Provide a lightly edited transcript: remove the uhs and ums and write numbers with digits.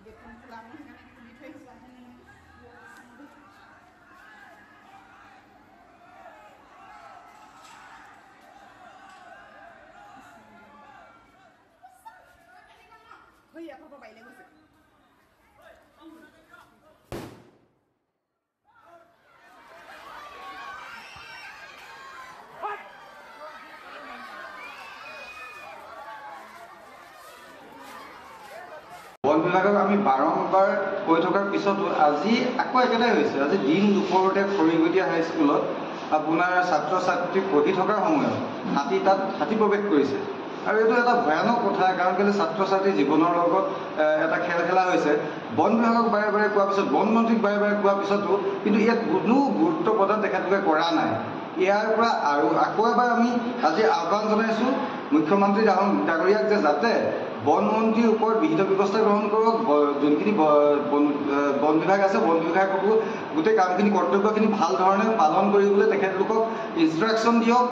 Iya, apa baik lagi sih? বন বিভাগক আমি বাৰম্বাৰ কৈ থকাৰ পিছতো আজি আকৌ একেটাই হৈছে। আজি দিন দুপৰতে খৰিগুটিয়া হাইস্কুলত আপোনাৰ ছাত্ৰ ছাত্ৰী পঢ়ি থকাৰ সময়ত হাতী প্ৰৱেশ কৰিছে। আৰু এইটো এটা ভয়ানক কথা, কাৰণ কেলৈ ছাত্ৰ ছাত্ৰী জীৱনৰ লগত এটা খেল খেলা হৈছে। বন বিভাগক বাৰে বাৰে কোৱাৰ পিছত, বন মন্ত্ৰীক বাৰে বাৰে কোৱাৰ পিছতো কিন্তু ইয়াত কোনো গুৰুত্ব প্ৰদান তেখেতলোকে কৰা নাই। ইয়াৰ পৰা আৰু আকৌ এবাৰ আমি আজি আহ্বান জনাইছোঁ মুখ্যমন্ত্ৰী ডাঙৰীয়াক যে যাতে বন মন্ত্ৰীৰ ওপৰত বিহিত ব্যৱস্থা গ্ৰহণ কৰক। যোনখিনি বন বিভাগ আছে, বন বিভাগকো গোটেই কামখিনি কৰ্তব্যখিনি ভাল ধৰণে পালন কৰিবলৈ তেখেতলোকক ইনষ্ট্ৰাকশ্যন দিয়ক।